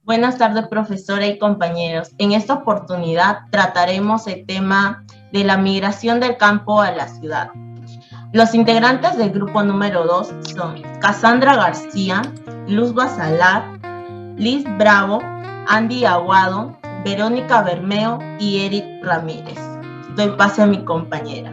Buenas tardes, profesora y compañeros. En esta oportunidad trataremos el tema de la migración del campo a la ciudad. Los integrantes del grupo número 2 son Cassandra García, Luz Basalar, Liz Bravo, Andy Aguado, Verónica Bermeo y Eric Ramírez. Doy paso a mi compañera.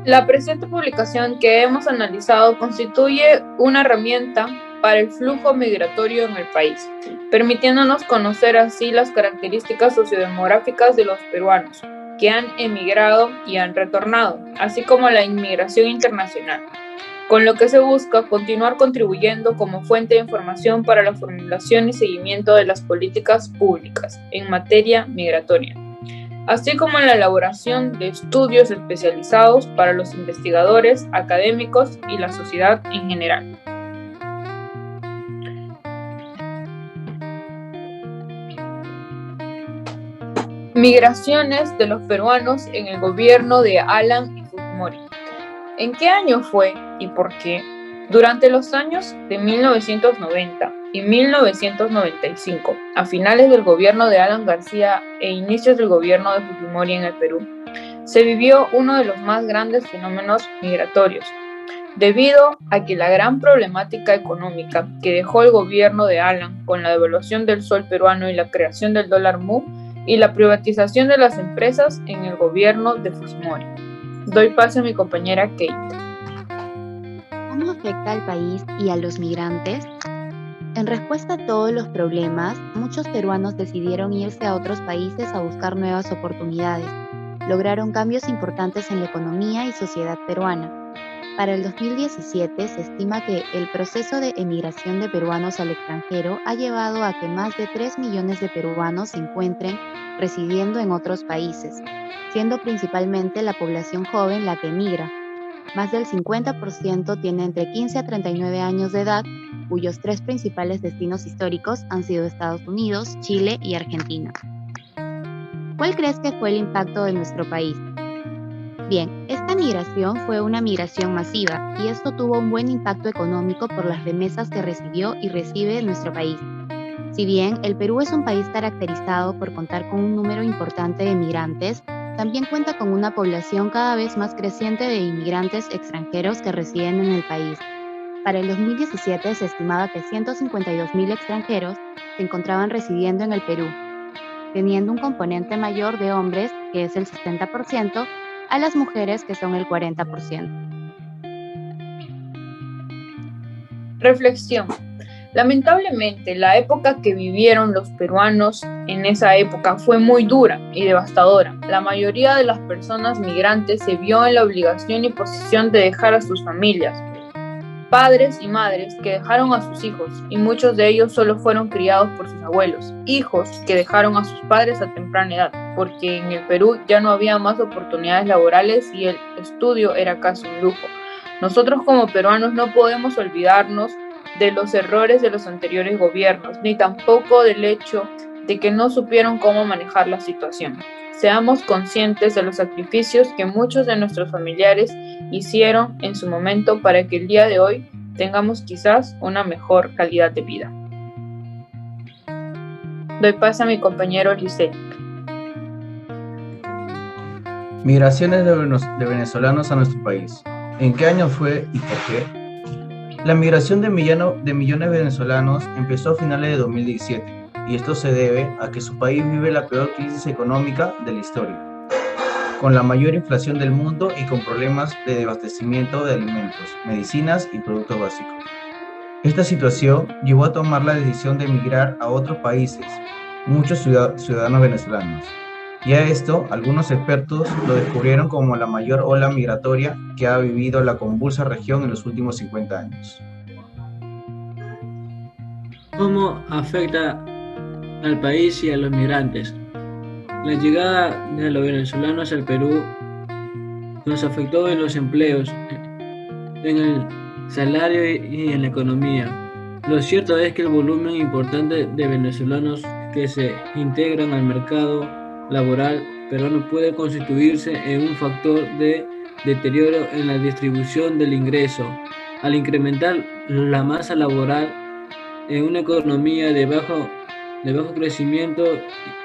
La presente publicación que hemos analizado constituye una herramienta para el flujo migratorio en el país, permitiéndonos conocer así las características sociodemográficas de los peruanos que han emigrado y han retornado, así como la inmigración internacional, con lo que se busca continuar contribuyendo como fuente de información para la formulación y seguimiento de las políticas públicas en materia migratoria, así como en la elaboración de estudios especializados para los investigadores, académicos y la sociedad en general. Migraciones de los peruanos en el gobierno de Alan y Fujimori. ¿En qué año fue y por qué? Durante los años de 1990 y 1995, a finales del gobierno de Alan García e inicios del gobierno de Fujimori en el Perú, se vivió uno de los más grandes fenómenos migratorios, debido a que la gran problemática económica que dejó el gobierno de Alan con la devaluación del sol peruano y la creación del dólar MU y la privatización de las empresas en el gobierno de Fujimori. Doy paso a mi compañera Kate. ¿Cómo afecta al país y a los migrantes? En respuesta a todos los problemas, muchos peruanos decidieron irse a otros países a buscar nuevas oportunidades. Lograron cambios importantes en la economía y sociedad peruana. Para el 2017 se estima que el proceso de emigración de peruanos al extranjero ha llevado a que más de 3 millones de peruanos se encuentren residiendo en otros países, siendo principalmente la población joven la que emigra. Más del 50% tiene entre 15 a 39 años de edad, cuyos 3 principales destinos históricos han sido Estados Unidos, Chile y Argentina. ¿Cuál crees que fue el impacto de nuestro país? Bien, esta migración fue una migración masiva y esto tuvo un buen impacto económico por las remesas que recibió y recibe nuestro país. Si bien el Perú es un país caracterizado por contar con un número importante de migrantes, también cuenta con una población cada vez más creciente de inmigrantes extranjeros que residen en el país. Para el 2017 se estimaba que 152.000 extranjeros se encontraban residiendo en el Perú, teniendo un componente mayor de hombres, que es el 60%, a las mujeres, que son el 40%. Reflexión. Lamentablemente, la época que vivieron los peruanos en esa época fue muy dura y devastadora. La mayoría de las personas migrantes se vio en la obligación y posición de dejar a sus familias, padres y madres que dejaron a sus hijos, y muchos de ellos solo fueron criados por sus abuelos, hijos que dejaron a sus padres a temprana edad, porque en el Perú ya no había más oportunidades laborales y el estudio era casi un lujo. Nosotros como peruanos no podemos olvidarnos de los errores de los anteriores gobiernos, ni tampoco del hecho de que no supieron cómo manejar la situación. Seamos conscientes de los sacrificios que muchos de nuestros familiares hicieron en su momento para que el día de hoy tengamos quizás una mejor calidad de vida. Doy paso a mi compañero Licey. Migraciones de venezolanos a nuestro país. ¿En qué año fue y por qué? La migración de millones de venezolanos empezó a finales de 2017 y esto se debe a que su país vive la peor crisis económica de la historia, con la mayor inflación del mundo y con problemas de desabastecimiento de alimentos, medicinas y productos básicos. Esta situación llevó a tomar la decisión de emigrar a otros países, muchos ciudadanos venezolanos. Y a esto, algunos expertos lo descubrieron como la mayor ola migratoria que ha vivido la convulsa región en los últimos 50 años. ¿Cómo afecta al país y a los migrantes? La llegada de los venezolanos al Perú nos afectó en los empleos, en el salario y en la economía. Lo cierto es que el volumen importante de venezolanos que se integran al mercado laboral peruano puede constituirse en un factor de deterioro en la distribución del ingreso. Al incrementar la masa laboral en una economía de bajo crecimiento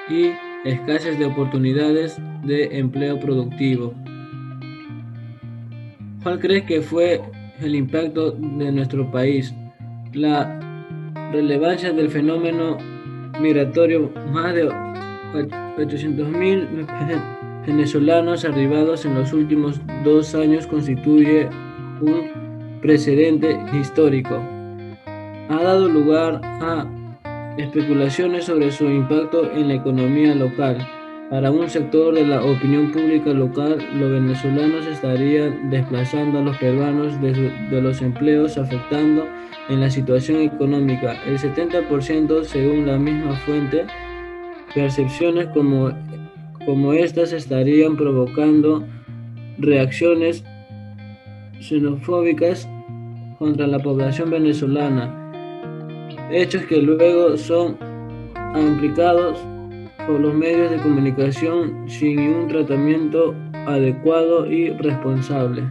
y escasez de oportunidades de empleo productivo. ¿Cuál crees que fue el impacto de nuestro país? La relevancia del fenómeno migratorio: más de 800.000 venezolanos arribados en los últimos 2 años constituye un precedente histórico. Ha dado lugar a especulaciones sobre su impacto en la economía local. Para un sector de la opinión pública local, los venezolanos estarían desplazando a los peruanos de los empleos, afectando en la situación económica. El 70%, según la misma fuente, percepciones como estas estarían provocando reacciones xenofóbicas contra la población venezolana, hechos que luego son amplificados por los medios de comunicación sin un tratamiento adecuado y responsable.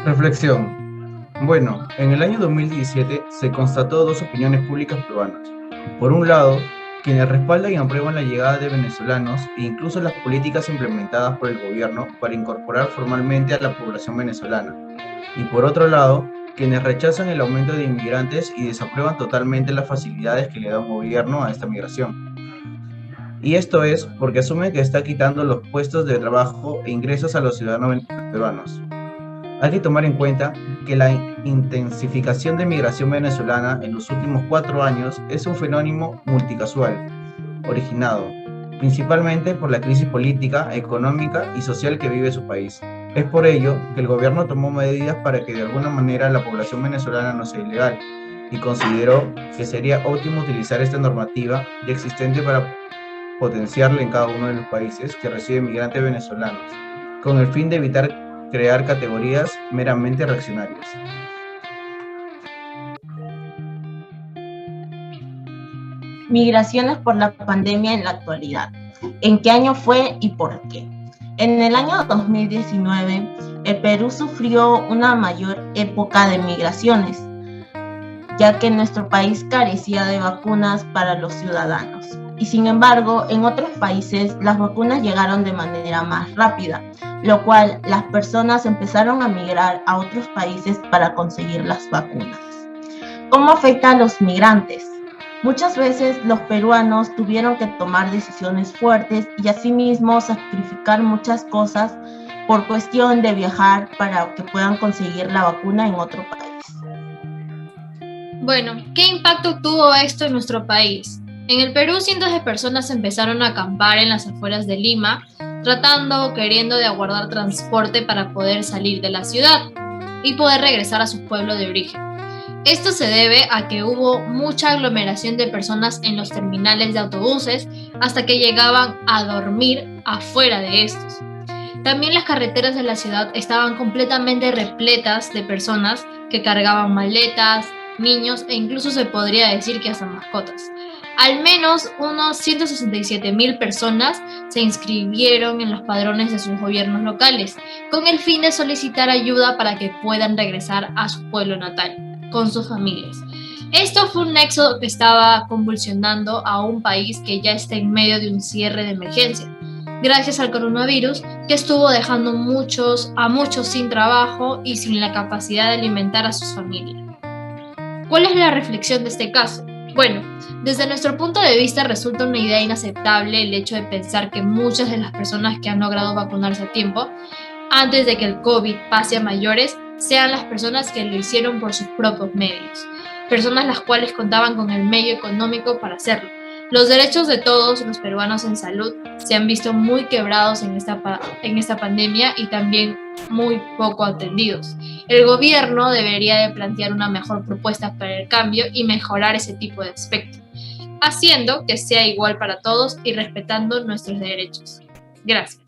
Reflexión. Bueno, en el año 2017 se constató dos opiniones públicas peruanas. Por un lado, quienes respaldan y aprueban la llegada de venezolanos e incluso las políticas implementadas por el gobierno para incorporar formalmente a la población venezolana. Y por otro lado, quienes rechazan el aumento de inmigrantes y desaprueban totalmente las facilidades que le da un gobierno a esta migración. Y esto es porque asumen que está quitando los puestos de trabajo e ingresos a los ciudadanos peruanos. Hay que tomar en cuenta que la intensificación de migración venezolana en los últimos 4 años es un fenómeno multicasual, originado principalmente por la crisis política, económica y social que vive su país. Es por ello que el gobierno tomó medidas para que de alguna manera la población venezolana no sea ilegal y consideró que sería óptimo utilizar esta normativa ya existente para potenciarla en cada uno de los países que reciben migrantes venezolanos, con el fin de evitar crear categorías meramente reaccionarias. Migraciones por la pandemia en la actualidad. ¿En qué año fue y por qué? En el año 2019, el Perú sufrió una mayor época de migraciones, ya que nuestro país carecía de vacunas para los ciudadanos. Y sin embargo, en otros países las vacunas llegaron de manera más rápida, lo cual las personas empezaron a migrar a otros países para conseguir las vacunas. ¿Cómo afecta a los migrantes? Muchas veces los peruanos tuvieron que tomar decisiones fuertes y asimismo sacrificar muchas cosas por cuestión de viajar para que puedan conseguir la vacuna en otro país. Bueno, ¿qué impacto tuvo esto en nuestro país? En el Perú, cientos de personas empezaron a acampar en las afueras de Lima, tratando o queriendo de aguardar transporte para poder salir de la ciudad y poder regresar a su pueblo de origen. Esto se debe a que hubo mucha aglomeración de personas en los terminales de autobuses hasta que llegaban a dormir afuera de estos. También las carreteras de la ciudad estaban completamente repletas de personas que cargaban maletas, niños e incluso se podría decir que hasta mascotas. Al menos unos 167.000 personas se inscribieron en los padrones de sus gobiernos locales con el fin de solicitar ayuda para que puedan regresar a su pueblo natal con sus familias. Esto fue un éxodo que estaba convulsionando a un país que ya está en medio de un cierre de emergencia, gracias al coronavirus que estuvo dejando a muchos sin trabajo y sin la capacidad de alimentar a sus familias. ¿Cuál es la reflexión de este caso? Bueno, desde nuestro punto de vista resulta una idea inaceptable el hecho de pensar que muchas de las personas que han logrado vacunarse a tiempo, antes de que el COVID pase a mayores, sean las personas que lo hicieron por sus propios medios, personas las cuales contaban con el medio económico para hacerlo. Los derechos de todos los peruanos en salud se han visto muy quebrados en esta pandemia y también muy poco atendidos. El gobierno debería de plantear una mejor propuesta para el cambio y mejorar ese tipo de aspecto, haciendo que sea igual para todos y respetando nuestros derechos. Gracias.